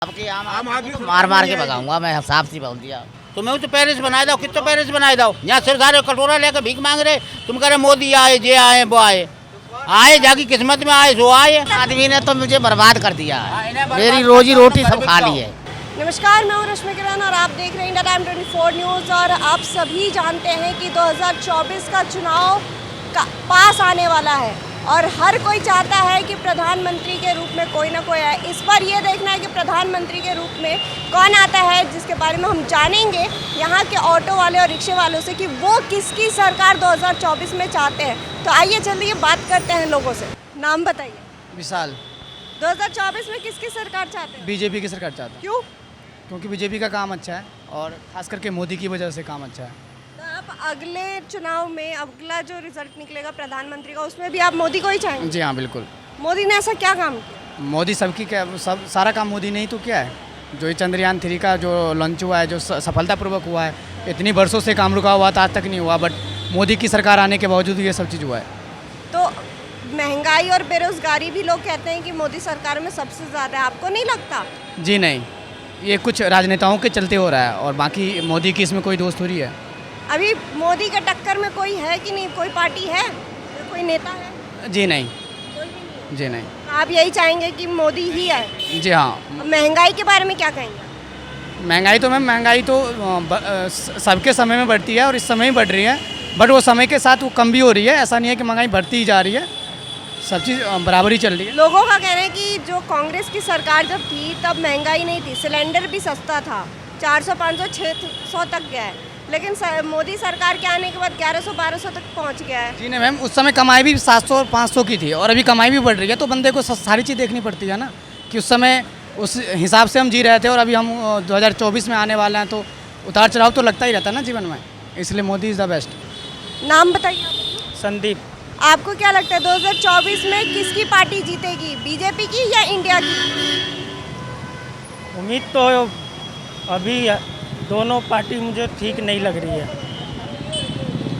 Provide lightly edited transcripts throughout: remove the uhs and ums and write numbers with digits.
आपकी आम आदमी को मार मार के भगाऊंगा मैं, साफ सी बोल दिया। तुम्हें तो पेरिस बनाए दो, कितने पेरिस बनाए दो। यहाँ सिर्फ सारे कटोरा लेकर भीख मांग रहे, तुम कह रहे मोदी आए, जे आए वो आए जाकी किस्मत में आए जो आए। आदमी ने तो मुझे बर्बाद कर दिया है, मेरी रोजी रोटी सब खा ली है। नमस्कार, मैं हूं रश्मि किरण और आप देख रहे हैं इंडिया टाइम 24 न्यूज़। और आप सभी जानते हैं कि 2024 का चुनाव पास आने वाला है और हर कोई चाहता है कि प्रधानमंत्री के रूप में कोई ना कोई आए। इस बार ये देखना है कि प्रधानमंत्री के रूप में कौन आता है, जिसके बारे में हम जानेंगे यहाँ के ऑटो वाले और रिक्शे वालों से कि वो किसकी सरकार 2024 में चाहते हैं। तो आइए चलिए बात करते हैं लोगों से। नाम बताइए। विशाल। 2024 में किसकी सरकार चाहते हैं? बीजेपी की सरकार चाहता है। क्यों? क्योंकि बीजेपी का काम अच्छा है और खास करके मोदी की वजह से काम अच्छा है। तो आप अगले चुनाव में अगला जो रिजल्ट निकलेगा प्रधानमंत्री का, उसमें भी आप मोदी को ही चाहेंगे? जी हाँ, बिल्कुल। मोदी ने ऐसा क्या काम किया? मोदी सबकी क्या सब सारा काम मोदी नहीं तो क्या है। जो ये चंद्रयान 3 का जो लॉन्च हुआ है, जो सफलतापूर्वक हुआ है, इतनी वर्षों से काम रुका हुआ था, आज तक नहीं हुआ, बट मोदी की सरकार आने के बावजूद ये सब चीज़ हुआ है। तो महंगाई और बेरोजगारी भी लोग कहते हैं कि मोदी सरकार में सबसे ज़्यादा है, आपको नहीं लगता? जी नहीं, ये कुछ राजनेताओं के चलते हो रहा है और बाकी मोदी की इसमें कोई दोस्त थोड़ी है। अभी मोदी के टक्कर में कोई है कि नहीं? कोई पार्टी है, कोई नेता है? जी नहीं, कोई भी नहीं है। जी नहीं। आप यही चाहेंगे कि मोदी ही आए? जी हाँ। महंगाई के बारे में क्या कहेंगे? महंगाई तो मैम, महंगाई तो सबके समय में बढ़ती है और इस समय ही बढ़ रही है, बट वो समय के साथ वो कम भी हो रही है। ऐसा नहीं है कि महंगाई बढ़ती ही जा रही है, सब चीज़ बराबर ही चल रही है। लोगों का कहना है कि जो कांग्रेस की सरकार जब थी तब महंगाई नहीं थी, सिलेंडर भी सस्ता था, 400, 500, 600 तक गया है, लेकिन मोदी सरकार के आने के बाद 1100-1200 तक पहुंच गया है। जी नहीं मैम, उस समय कमाई भी 700 और 500 की थी और अभी कमाई भी बढ़ रही है, तो बंदे को सारी चीज़ देखनी पड़ती है ना, कि उस समय उस हिसाब से हम जी रहे थे और अभी हम 2024 में आने वाले हैं, तो उतार चढ़ाव तो लगता ही रहता है ना जीवन में, इसलिए मोदी इज़ द बेस्ट। नाम बताइए आप। संदीप। आपको क्या लगता है 2024 में किसकी पार्टी जीतेगी, बीजेपी की या इंडिया की? उम्मीद तो अभी दोनों पार्टी मुझे ठीक नहीं लग रही है,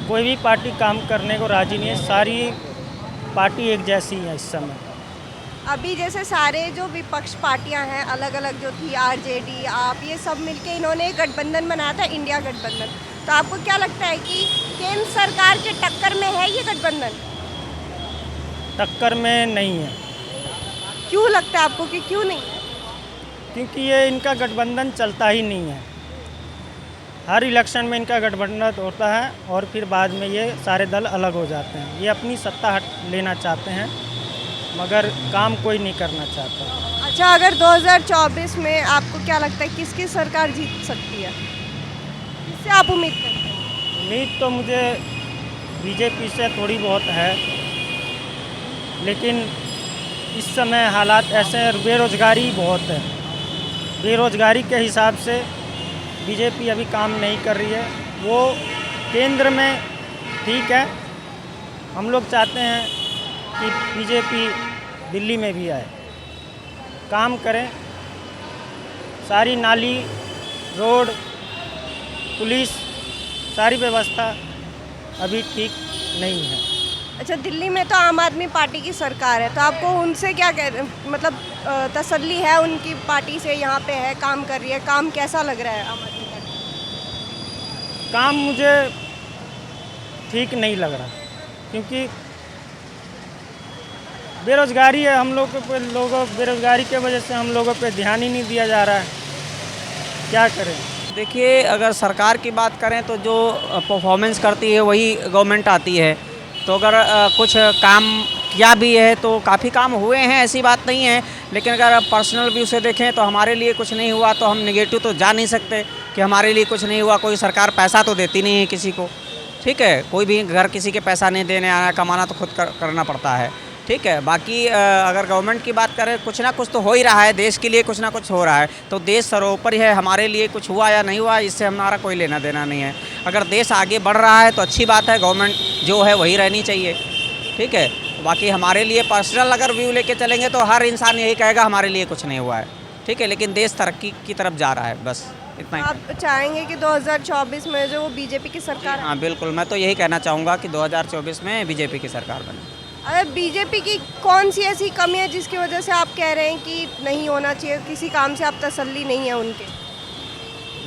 कोई भी पार्टी काम करने को राजी नहीं है, सारी पार्टी एक जैसी है इस समय। अभी जैसे सारे जो विपक्ष पार्टियां हैं अलग अलग जो थी, आरजेडी, आप, ये सब मिलके इन्होंने एक गठबंधन बनाया था, इंडिया गठबंधन। तो आपको क्या लगता है कि केंद्र सरकार के टक्कर में है ये गठबंधन? टक्कर में नहीं है। क्यों लगता है आपको कि क्यों नहीं है? क्योंकि ये इनका गठबंधन चलता ही नहीं है, हर इलेक्शन में इनका गठबंधन होता है और फिर बाद में ये सारे दल अलग हो जाते हैं। ये अपनी सत्ता लेना चाहते हैं मगर काम कोई नहीं करना चाहता। अच्छा, अगर 2024 में आपको क्या लगता है किसकी सरकार जीत सकती है, किससे आप उम्मीद करते हैं? उम्मीद तो मुझे बीजेपी से थोड़ी बहुत है, लेकिन इस समय हालात ऐसे हैं, बेरोजगारी बहुत है, बेरोजगारी के हिसाब से बीजेपी अभी काम नहीं कर रही है। वो केंद्र में ठीक है, हम लोग चाहते हैं कि बीजेपी दिल्ली में भी आए, काम करें, सारी नाली, रोड, पुलिस, सारी व्यवस्था अभी ठीक नहीं है। अच्छा, दिल्ली में तो आम आदमी पार्टी की सरकार है, तो आपको उनसे क्या मतलब तसल्ली है उनकी पार्टी से, यहाँ पे है, काम कर रही है, काम कैसा लग रहा है आम आदमी पार्टी? काम मुझे ठीक नहीं लग रहा, क्योंकि बेरोजगारी है, हम लोगों पे बेरोजगारी के वजह से हम लोगों पे ध्यान ही नहीं दिया जा रहा है, क्या करें। देखिए, अगर सरकार की बात करें तो जो परफॉर्मेंस करती है वही गवर्नमेंट आती है, तो अगर कुछ काम किया भी है तो काफ़ी काम हुए हैं, ऐसी बात नहीं है, लेकिन अगर पर्सनल व्यू से देखें तो हमारे लिए कुछ नहीं हुआ, तो हम नेगेटिव तो जा नहीं सकते कि हमारे लिए कुछ नहीं हुआ। कोई सरकार पैसा तो देती नहीं है किसी को, ठीक है, कोई भी घर किसी के पैसा नहीं देने आया, कमाना तो खुद करना पड़ता है, ठीक है। बाकी अगर गवर्नमेंट की बात करें, कुछ ना कुछ तो हो ही रहा है, देश के लिए कुछ ना कुछ हो रहा है, तो देश सर्वोपरि है, हमारे लिए कुछ हुआ या नहीं हुआ इससे हमारा कोई लेना देना नहीं है। अगर देश आगे बढ़ रहा है तो अच्छी बात है, गवर्नमेंट जो है वही रहनी चाहिए, ठीक है। बाकी हमारे लिए पर्सनल अगर व्यू लेके चलेंगे तो हर इंसान यही कहेगा हमारे लिए कुछ नहीं हुआ है, ठीक है, लेकिन देश तरक्की की तरफ जा रहा है, बस इतना ही। आप चाहेंगे कि 2024 में जो बीजेपी की सरकार? हाँ बिल्कुल, मैं तो यही कहना चाहूँगा कि 2024 में बीजेपी की सरकार बने। बीजेपी की कौन सी ऐसी कमी है जिसकी वजह से आप कह रहे हैं कि नहीं होना चाहिए, किसी काम से आप तसल्ली नहीं है उनके?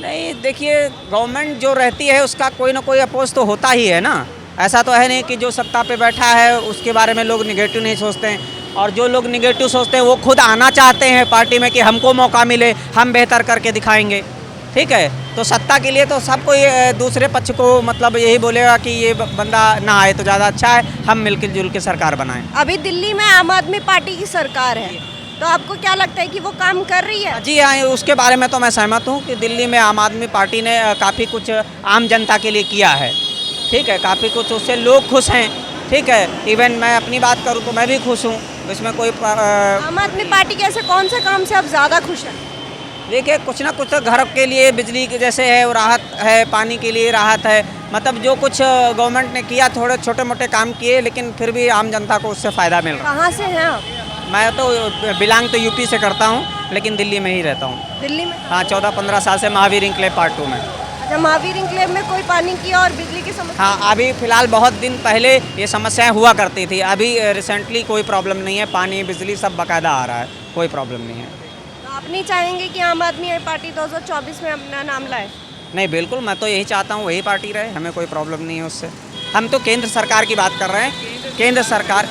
नहीं, देखिए, गवर्नमेंट जो रहती है उसका कोई ना कोई अपोज तो होता ही है ना। ऐसा तो है नहीं कि जो सत्ता पे बैठा है उसके बारे में लोग निगेटिव नहीं सोचते हैं, और जो लोग निगेटिव सोचते हैं वो खुद आना चाहते हैं पार्टी में कि हमको मौका मिले, हम बेहतर करके दिखाएंगे। ठीक है, तो सत्ता के लिए तो सब कोई दूसरे पक्ष को मतलब यही बोलेगा कि ये बंदा ना आए तो ज़्यादा अच्छा है, हम मिलकर जुल के सरकार बनाएं। अभी दिल्ली में आम आदमी पार्टी की सरकार है, तो आपको क्या लगता है कि वो काम कर रही है? जी हाँ, उसके बारे में तो मैं सहमत हूँ कि दिल्ली में आम आदमी पार्टी ने काफ़ी कुछ आम जनता के लिए किया है। ठीक है, काफ़ी कुछ, उससे लोग खुश हैं। ठीक है, इवन मैं अपनी बात करूँ तो मैं भी खुश हूँ, इसमें कोई आम आदमी पार्टी के ऐसे कौन से काम से आप ज़्यादा खुश हैं? देखिए, कुछ ना कुछ तो घर के लिए बिजली के जैसे है वो राहत है, पानी के लिए राहत है, मतलब जो कुछ गवर्नमेंट ने किया, थोड़े छोटे मोटे काम किए, लेकिन फिर भी आम जनता को उससे फ़ायदा मिल रहा है। कहाँ से हैं आप? मैं तो बिलोंग तो यूपी से करता हूँ, लेकिन दिल्ली में ही रहता हूँ। दिल्ली में? हाँ, 14-15 साल से महावीर इंक्लेव पार्ट 2 में। अच्छा, महावीर इंक्लेव में कोई पानी की और बिजली की समस्या? हाँ, अभी फ़िलहाल बहुत दिन पहले ये समस्याएं हुआ करती थी, अभी रिसेंटली कोई प्रॉब्लम नहीं है, पानी बिजली सब बाकायदा आ रहा है, कोई प्रॉब्लम नहीं है। तो आप नहीं चाहेंगे कि आम आदमी पार्टी 2024 में अपना नाम लाए? नहीं, बिल्कुल, मैं तो यही चाहता हूँ वही पार्टी रहे, हमें कोई प्रॉब्लम नहीं है उससे। हम तो केंद्र सरकार की बात कर रहे हैं, केंद्र सरकार।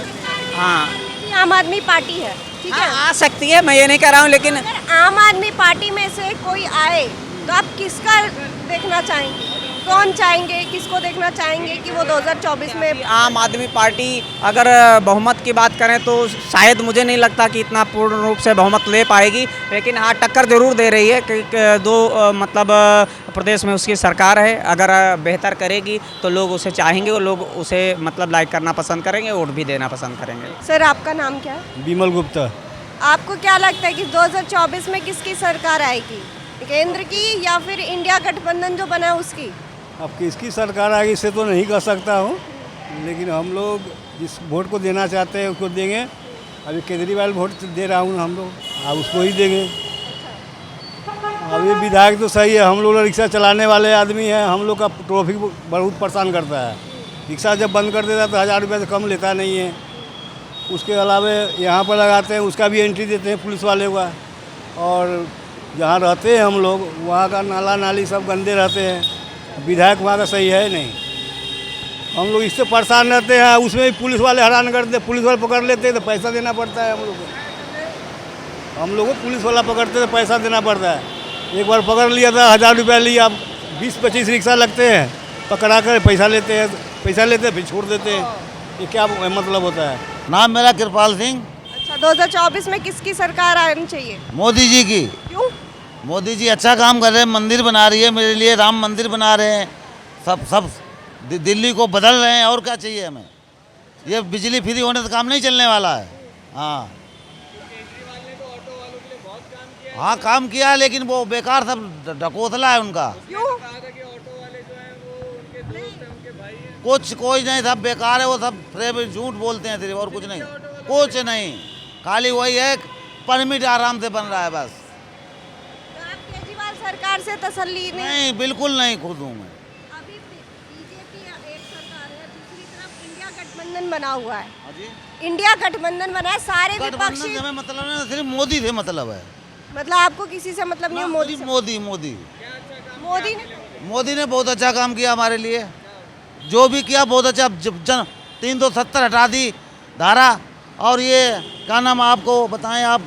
हाँ, आम आदमी पार्टी है, ठीक है, आ सकती है, मैं ये नहीं कह रहा हूँ, लेकिन अगर आम आदमी पार्टी में से कोई आए तो आप किसका देखना चाहेंगे? कौन चाहेंगे, किसको देखना चाहेंगे कि वो 2024 में? आम आदमी पार्टी अगर बहुमत की बात करें तो शायद मुझे नहीं लगता कि इतना पूर्ण रूप से बहुमत ले पाएगी, लेकिन हाँ, टक्कर ज़रूर दे रही है कि दो मतलब प्रदेश में उसकी सरकार है, अगर बेहतर करेगी तो लोग उसे चाहेंगे और लोग उसे मतलब लाइक करना पसंद करेंगे, वोट भी देना पसंद करेंगे। सर, आपका नाम क्या है? विमल गुप्ता। आपको क्या लगता है कि 2024 में किसकी सरकार आएगी, केंद्र की या फिर इंडिया गठबंधन जो बना है उसकी? अब किसकी सरकार आएगी इसे तो नहीं कह सकता हूँ, लेकिन हम लोग जिस वोट को देना चाहते हैं उसको देंगे। अभी केजरीवाल वोट दे रहा हूँ हम लोग, अब उसको ही देंगे। अभी विधायक तो सही है, हम लोग रिक्शा चलाने वाले आदमी हैं, हम लोग का ट्रैफिक बहुत परेशान करता है। रिक्शा जब बंद कर देता है तो 1000 रुपये से कम लेता नहीं है। उसके अलावा यहाँ पर लगाते हैं, उसका भी एंट्री देते हैं पुलिस वाले का। और जहाँ रहते हैं हम लोग वहाँ का नाला नाली सब गंदे रहते हैं। विधायक वहाँ का सही है नहीं, हम लोग इससे परेशान रहते हैं। उसमें भी पुलिस वाले हैरान करते हैं, पुलिस वाले पकड़ लेते हैं तो पैसा देना पड़ता है हम लोग को। हम लोग को पुलिस वाला पकड़ते तो पैसा देना पड़ता है। एक बार पकड़ लिया था, 1000 रुपया लिया, 20-25 रिक्शा लगते हैं, पकड़ा कर पैसा लेते हैं फिर छोड़ देते हैं। ये क्या मतलब होता है? नाम मेरा कृपाल सिंह। अच्छा, 2024 में किसकी सरकार आनी चाहिए? मोदी जी की। क्यों? मोदी जी अच्छा काम कर रहे हैं, मंदिर बना रही है मेरे लिए, राम मंदिर बना रहे हैं, सब दिल्ली को बदल रहे हैं, और क्या चाहिए हमें? ये बिजली फ्री होने से काम नहीं चलने वाला है। हाँ हाँ, काम किया है, लेकिन वो बेकार सब ढकोसला है उनका। क्यों? कुछ कोई नहीं, सब बेकार है, वो सब फ्रेब झूठ बोलते हैं सिर्फ, और कुछ नहीं, कुछ नहीं, खाली वही है परमिट आराम से बन रहा है बस। तो आप केजरीवाल सरकार से तसल्ली नहीं, बिल्कुल नहीं खुद हूँ मैं। अभी बीजेपी एक सरकार है, दूसरी तरफ इंडिया गठबंधन बना हुआ है। इंडिया गठबंधन बना है, सारे विपक्षी। गठबंधन से हमें मतलब नहीं, सिर्फ मोदी से मतलब है। मतलब आपको किसी से मतलब नहीं है? मोदी से? मोदी ने बहुत अच्छा काम किया हमारे लिए, जो भी किया बहुत अच्छा। 370 हटा दी धारा, और ये क्या नाम आपको बताएं, आप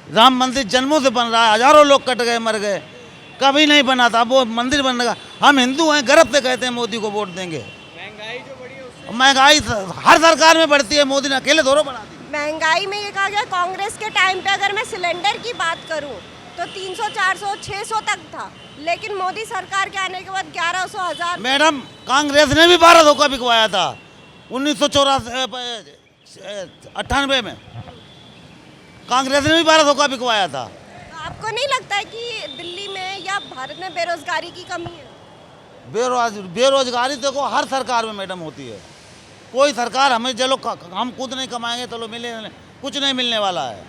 राम मंदिर जन्मों से बन रहा है, हजारों लोग कट गए मर गए, कभी नहीं बना था, वो मंदिर बनेगा। हम हिंदू हैं, गर्व से कहते हैं मोदी को वोट देंगे। महंगाई हर सरकार में बढ़ती है, मोदी ने अकेले थोड़ा बढ़ा दी। महंगाई में ये कहा गया, कांग्रेस के टाइम पे अगर मैं सिलेंडर की बात करूं तो 300, 400, 600 तक था, लेकिन मोदी सरकार के आने के बाद 1100, 1000। मैडम, कांग्रेस ने भी 1200 का बिकवाया था 1998 में, कांग्रेस ने भी 1200 का बिकवाया था। तो आपको नहीं लगता है कि दिल्ली में या भारत में बेरोजगारी की कमी है? बेरोजगारी देखो हर सरकार में मैडम होती है। कोई सरकार हमें चलो हम खुद नहीं कमाएंगे तो मिले कुछ नहीं मिलने वाला है।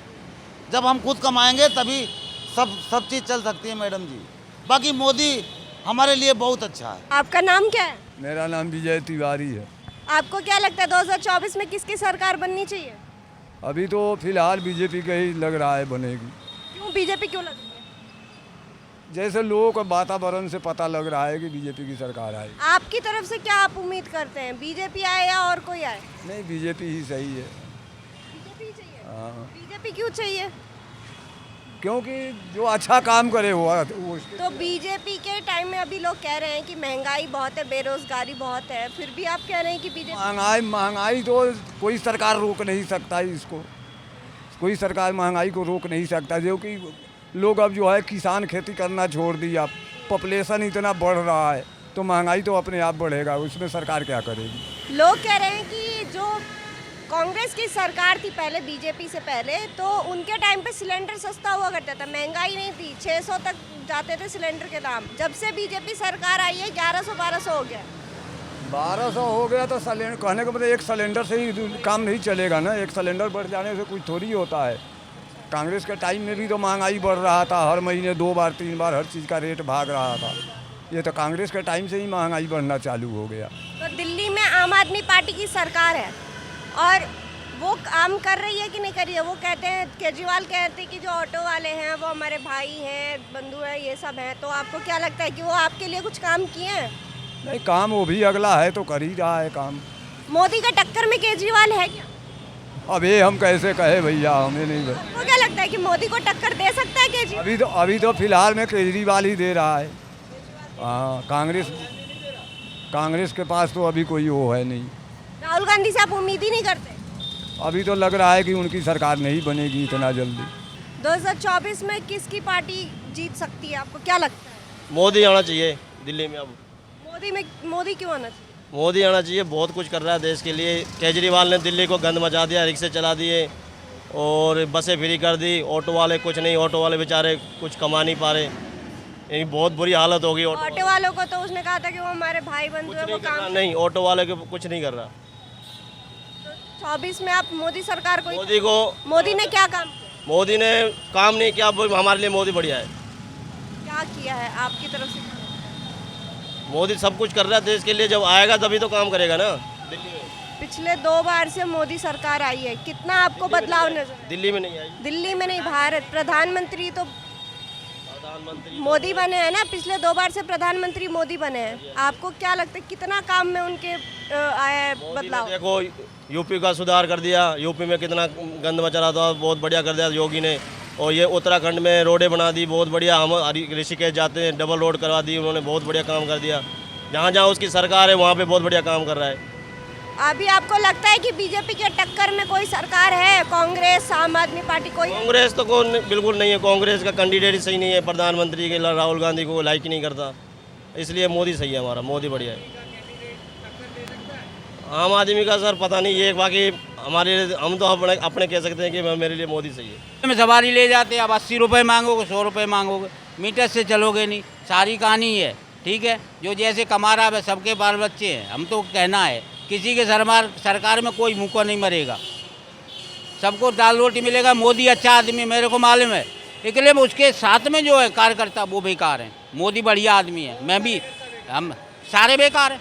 जब हम खुद कमाएंगे तभी सब चीज़ चल सकती है मैडम जी। बाकी मोदी हमारे लिए बहुत अच्छा है। आपका नाम क्या है? मेरा नाम विजय तिवारी है। आपको क्या लगता है 2024 में किसकी सरकार बननी चाहिए? अभी तो फिलहाल बीजेपी का ही लग रहा है बनेगी। क्यों बीजेपी क्यों लग रही है? जैसे लोगों को वातावरण से पता लग रहा है कि बीजेपी की सरकार आए। आपकी तरफ से क्या आप उम्मीद करते हैं, बीजेपी आए या और कोई आए? नहीं, बीजेपी ही सही है। बीजेपी चाहिए। हाँ, बीजेपी क्यों चाहिए? क्योंकि जो अच्छा काम करे वो तो बीजेपी के टाइम में अभी लोग कह रहे हैं कि महंगाई बहुत है, बेरोजगारी बहुत है, फिर भी आप कह रहे हैं कि बीजेपी। महंगाई तो कोई सरकार रोक नहीं सकता है इसको। कोई सरकार महंगाई को रोक नहीं सकता, जो कि लोग अब जो है किसान खेती करना छोड़ दिया, पॉपुलेशन इतना बढ़ रहा है तो महंगाई तो अपने आप बढ़ेगा, उसमें सरकार क्या करेगी। लोग कह रहे हैं कि जो कांग्रेस की सरकार थी पहले, बीजेपी से पहले, तो उनके टाइम पे सिलेंडर सस्ता हुआ करता था, महंगाई नहीं थी, 600 तक जाते थे सिलेंडर के दाम। जब से बीजेपी सरकार आई है 1100-1200 हो गया। 1200 हो गया तो सिलेंडर कहने का मतलब एक सिलेंडर से ही काम नहीं चलेगा ना, एक सिलेंडर बढ़ जाने से कुछ थोड़ी होता है। कांग्रेस के टाइम में भी तो महंगाई बढ़ रहा था, हर महीने 2 बार 3 बार हर चीज़ का रेट भाग रहा था। ये तो कांग्रेस के टाइम से ही महंगाई बढ़ना चालू हो गया। तो दिल्ली में आम आदमी पार्टी की सरकार है और वो काम कर रही है कि नहीं कर रही है? वो कहते हैं, केजरीवाल कहते हैं कि जो ऑटो वाले हैं वो हमारे भाई हैं, बंधु हैं, ये सब हैं। तो आपको क्या लगता है कि वो आपके लिए कुछ काम किए हैं? नहीं, काम वो भी अगला है तो कर ही रहा है काम। मोदी का टक्कर में केजरीवाल है क्या? अब ये हम कैसे कहे भैया, हमें नहीं। आपको क्या लगता है कि मोदी को टक्कर दे सकता है केजरीवाल? अभी तो फिलहाल में केजरीवाल ही दे रहा है। हाँ, कांग्रेस के पास तो अभी कोई वो है नहीं। राहुल गांधी से आप उम्मीद ही नहीं करते? अभी तो लग रहा है कि उनकी सरकार नहीं बनेगी इतना जल्दी। 2024 में किसकी पार्टी जीत सकती है, आपको क्या लगता है? मोदी आना चाहिए दिल्ली में। अब मोदी क्यों आना चाहिए? मोदी आना चाहिए, बहुत कुछ कर रहा है देश के लिए। केजरीवाल ने दिल्ली को गंद मचा दिया, रिक्शे चला दिए और बसें फ्री कर दी। ऑटो वाले कुछ नहीं, ऑटो वाले बेचारे कुछ कमा नहीं पा रहे, यानी बहुत बुरी हालत हो गई। ऑटो वालों को तो उसने कहा था कि वो हमारे भाई बंधु है, वो काम नहीं, ऑटो वाले को कुछ नहीं कर रहा। 24 में आप मोदी सरकार को मोदी ने क्या काम? मोदी ने काम नहीं किया, हमारे लिए मोदी बढ़िया है। क्या किया है आपकी तरफ से? मोदी सब कुछ कर रहा है देश के लिए, जब आएगा तभी तो काम करेगा ना। दिल्ली में पिछले 2 बार से मोदी सरकार आई है, कितना आपको बदलाव नजर? दिल्ली में नहीं आई। दिल्ली में नहीं, भारत। प्रधानमंत्री तो मोदी बने हैं ना, पिछले 2 बार से प्रधानमंत्री मोदी बने हैं। आपको क्या लगता है कितना काम में उनके आया बदलाव? देखो, यूपी का सुधार कर दिया, यूपी में कितना गंद मचा रहा था, बहुत बढ़िया कर दिया योगी ने। और ये उत्तराखंड में रोडें बना दी, बहुत बढ़िया। हम ऋषिकेश जाते हैं, डबल रोड करवा दी उन्होंने, बहुत बढ़िया काम कर दिया। जहाँ जहाँ उसकी सरकार है वहाँ पे बहुत बढ़िया काम कर रहा है। अभी आपको लगता है कि बीजेपी के टक्कर में कोई सरकार है, कांग्रेस, आम आदमी पार्टी? कोई कांग्रेस तो बिल्कुल नहीं है। कांग्रेस का कैंडिडेट ही सही नहीं है, प्रधानमंत्री के राहुल गांधी को लाइक ही नहीं करता, इसलिए मोदी सही है, हमारा मोदी बढ़िया है। आम आदमी का सर पता नहीं, ये बाकी हम तो अपने कह सकते हैं कि मेरे लिए मोदी सही है। में सवारी ले जाते हैं, अब 80 रुपये मांगोगे, 100 रुपये मांगोगे, मीटर से चलोगे नहीं, सारी कहानी है। ठीक है, जो जैसे कमा रहा है सबके बाल बच्चे हैं। हम तो कहना है किसी के सरकार में कोई भूखा नहीं मरेगा, सबको दाल रोटी मिलेगा। मोदी अच्छा आदमी मेरे को मालूम है, इसलिए उसके साथ में जो है कार्यकर्ता वो बेकार हैं। मोदी बढ़िया आदमी है, मैं भी, हम सारे बेकार हैं।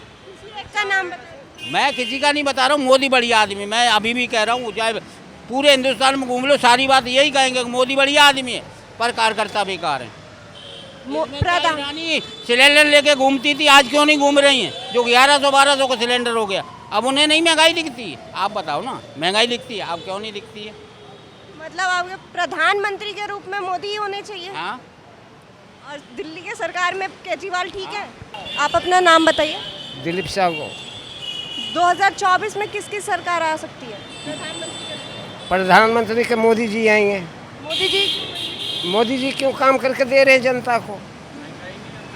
का नाम बताइए। मैं किसी का नहीं बता रहा हूँ, मोदी बढ़िया आदमी। मैं अभी भी कह रहा हूँ, चाहे पूरे हिंदुस्तान में घूम लो, सारी बात यही कहेंगे कि मोदी बढ़िया आदमी है, पर कार्यकर्ता बेकार हैं। प्रधानी सिलेंडर लेके घूमती थी, आज क्यों नहीं घूम रही हैं? जो 1100-1200 का सिलेंडर हो गया, अब उन्हें नहीं महंगाई दिखती है? आप बताओ ना, महंगाई दिखती है, आप क्यों नहीं दिखती है? मतलब आपके प्रधानमंत्री के रूप में मोदी ही होने चाहिए। हाँ, और दिल्ली के सरकार में केजरीवाल ठीक है। आप अपना नाम बताइए। दिलीप साहू। 2024 में किसकी सरकार आ सकती है? प्रधानमंत्री के मोदी जी आएंगे। मोदी जी क्यों काम करके दे रहे हैं जनता को?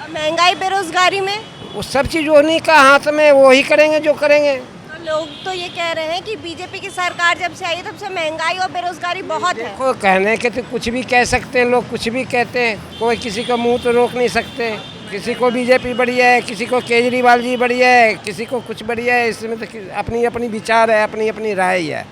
महंगाई, बेरोजगारी में वो सब चीज़ उन्हीं का हाथ में, वो ही करेंगे जो करेंगे। तो लोग तो ये कह रहे हैं कि बीजेपी की सरकार जब से आई तब से महंगाई और बेरोजगारी बहुत है। देखो, कहने के तो कुछ भी कह सकते हैं लोग, कुछ भी कहते हैं, कोई किसी का मुंह तो रोक नहीं सकते। किसी को बीजेपी बढ़िया है, किसी को केजरीवाल जी बढ़िया है, किसी को कुछ बढ़िया है। इसमें तो अपनी अपनी विचार है, अपनी अपनी राय है।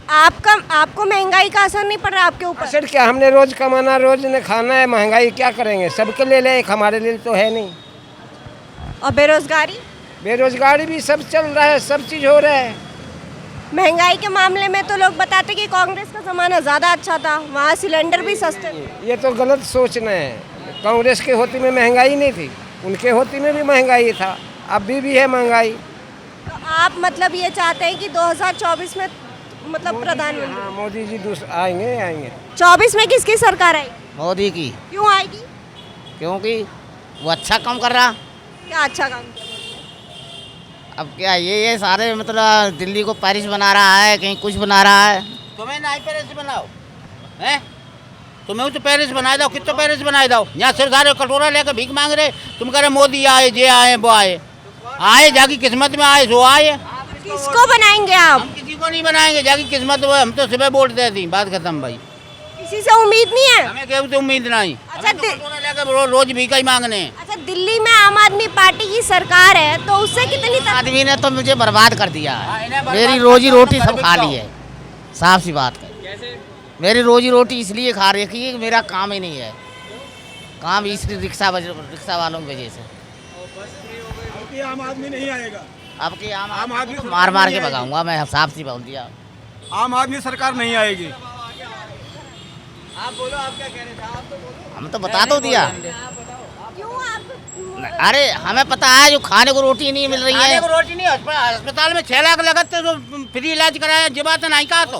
आपको महंगाई का असर नहीं पड़ रहा आपके ऊपर? असर क्या, हमने रोज कमाना, रोज ने खाना है, महंगाई क्या करेंगे? सबके लिए ले, एक हमारे लिए तो है नहीं। और बेरोजगारी? बेरोजगारी भी सब चल रहा है, सब चीज़ हो रहा है। महंगाई के मामले में तो लोग बताते कि कांग्रेस का ज़माना ज़्यादा अच्छा था, वहाँ सिलेंडर भी सस्ते थे। ये तो गलत सोचना है। कांग्रेस के होती में महंगाई नहीं थी, उनके होती में भी महंगाई था, अभी भी है महंगाई। तो आप मतलब ये चाहते हैं कि 2024 में मतलब प्रधानमंत्री हाँ, मोदी जी आएंगे। 24 में किसकी सरकार आएगी? मोदी की। क्यों आएगी? क्योंकि वो अच्छा काम कर रहा। क्या अच्छा काम किया? अब क्या ये सारे मतलब दिल्ली को पेरिस बना रहा है, कहीं कुछ बना रहा है। तुम्हें नहीं पेरिस बनाओ हैं, तुम्हें तो पेरिस बनाए दो, कितना पेरिस बनाए दो। यहाँ सिर्फ सारे कटोरा लेकर भीख मांग रहे, तुम कह रहे मोदी आए, जे आए वो आए जाकी किस्मत में आए जो आए। किसको बनाएंगे आप? हम किसी को नहीं बनाएंगे, जाकी किस्मत में। हम तो सुबह वोट दे दी, बात खत्म भाई। किसी से उम्मीद नहीं है? हमें केहू से उम्मीद नहीं। अच्छा, हमें तो कटोरा लेकर रोज भीख ही मांगने। अच्छा, दिल्ली में आम आदमी पार्टी की सरकार है तो उससे कितनी आदमी ने तो मुझे बर्बाद कर दिया है, मेरी रोजी रोटी सब खा ली है। साफ सी बात है, मेरी रोजी रोटी इसलिए खा रखी है कि मेरा काम ही नहीं है। काम इस रिक्शा वालों की वजह से। आम आदमी नहीं आएगा। अब की आम आदमी को मार के भगाऊंगा मैं, साफ सी बोल दिया। आम आदमी सरकार नहीं आएगी। आप बोलो, आप क्या कह रहे थे? आप तो बोलो। हम तो बता दो दिया। क्यों आप? अरे हमें पता है जो खाने को रोटी नहीं मिल रही है। खाने को रोटी नहीं, अस्पताल में 6 लाख लगते तो फ्री इलाज कराया, ये बात नहीं कहा तो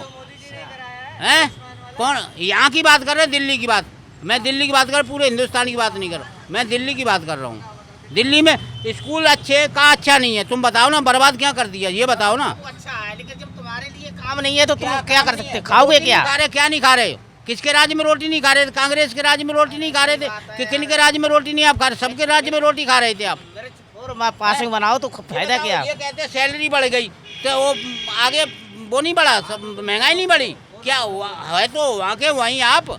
हैं? कौन यहाँ की बात कर रहे हैं? दिल्ली की बात। मैं दिल्ली की बात कर, पूरे हिंदुस्तान की बात नहीं कर रहा, मैं दिल्ली की बात कर रहा हूँ। दिल्ली में स्कूल अच्छे का अच्छा नहीं है, तुम बताओ ना, बर्बाद क्या कर दिया ये बताओ ना। अच्छा है, लेकिन जब तुम्हारे लिए काम नहीं है तो तुम क्या कर सकते? खाओगे क्या? क्या नहीं खा रहे? किसके राज्य में रोटी नहीं खा रहे थे? कांग्रेस के राज्य में रोटी नहीं खा रहे थे कि किन के राज्य में रोटी नहीं आप खा रहे? सबके राज्य में रोटी खा रहे थे आप। और पासिंग बनाओ तो फायदा क्या? ये कहते हैं सैलरी बढ़ गई तो वो आगे वो नहीं बढ़ा, महंगाई नहीं बढ़ी क्या? हुआ है तो वहाँ के वहीं आप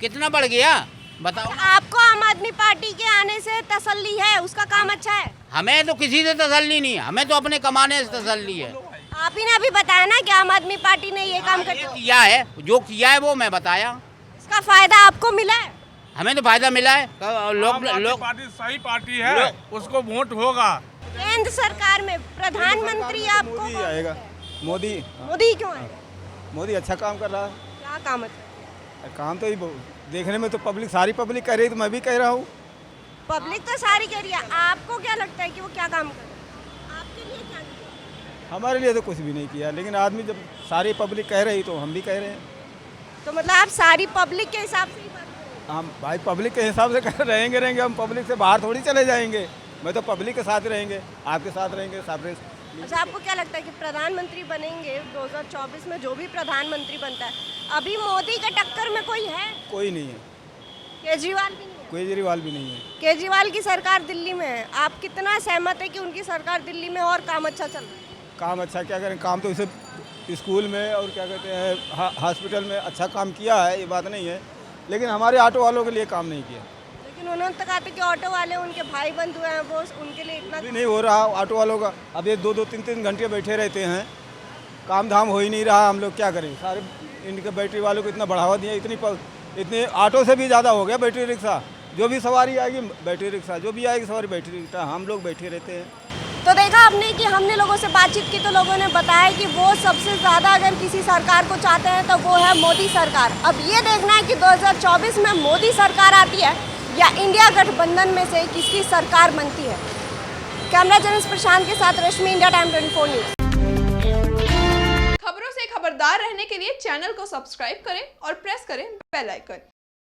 कितना बढ़ गया बताओ। आपको आम आदमी पार्टी के आने से तसल्ली है? उसका काम अच्छा है? हमें तो किसी से तसल्ली नहीं है, हमें तो अपने कमाने से तसल्ली है। आप ही ने अभी बताया ना कि आम आदमी पार्टी ने ये काम किया है, जो किया है वो मैं बताया। इसका फायदा आपको मिला है? हमें तो फायदा मिला है। लोग पार्टी सही पार्टी है, उसको वोट होगा। केंद्र सरकार में प्रधानमंत्री आपको मोदी आएगा। मोदी क्यों आएगा? मोदी अच्छा काम कर रहा है। क्या काम अच्छा? काम तो देखने में तो पब्लिक, सारी पब्लिक कह रही है, तो मैं भी कह रहा हूँ। पब्लिक तो सारी कह रही है, आपको क्या लगता है कि वो क्या काम कर रहे हैं? आपके लिए क्या किया? हमारे लिए तो कुछ भी नहीं किया, लेकिन आदमी जब सारी पब्लिक कह रही तो हम भी कह रहे हैं। तो मतलब आप सारी पब्लिक के हिसाब से ही बात कर रहे हैं? हम भाई पब्लिक के हिसाब से रहेंगे, हम पब्लिक से बाहर थोड़ी चले जाएंगे। मैं तो पब्लिक के साथ रहेंगे, आपके साथ रहेंगे, साफरेज। अच्छा, आपको क्या लगता है कि प्रधानमंत्री बनेंगे 2024 में? जो भी प्रधानमंत्री बनता है, अभी मोदी के टक्कर में कोई है? कोई नहीं है। केजरीवाल भी नहीं है? केजरीवाल भी नहीं है। केजरीवाल की सरकार दिल्ली में है, आप कितना सहमत है कि उनकी सरकार दिल्ली में और काम अच्छा चल रहा है? काम अच्छा क्या करें, काम तो इसे स्कूल में और क्या कहते हैं हॉस्पिटल में अच्छा काम किया है, ये बात नहीं है, लेकिन हमारे ऑटो वालों के लिए काम नहीं किया। लेकिन उन्होंने तो कहा था कि ऑटो वाले उनके भाई बंधु हैं, वो उनके लिए इतना भी नहीं हो रहा ऑटो वालों का। अब ये 2-2, 3-3 घंटे बैठे रहते हैं, काम धाम हो ही नहीं रहा। हम लोग क्या करें? सारे इनके बैटरी वालों को इतना बढ़ावा दिया, इतने ऑटो से भी ज़्यादा हो गया बैटरी रिक्शा। जो भी सवारी आएगी बैटरी रिक्शा, जो भी आएगी सवारी बैटरी रिक्शा, हम लोग बैठे रहते हैं। तो देखा आपने कि हमने लोगों से बातचीत की तो लोगों ने बताया कि वो सबसे ज़्यादा अगर किसी सरकार को चाहते हैं तो वो है मोदी सरकार। अब ये देखना है कि 2024 में मोदी सरकार आती है या इंडिया गठबंधन में से किसकी सरकार बनती है। कैमरा जर्नलिस्ट प्रशांत के साथ रश्मि, इंडिया टाइम 24 न्यूज़। खबरों से खबरदार रहने के लिए चैनल को सब्सक्राइब करें और प्रेस करें बेल आइकन।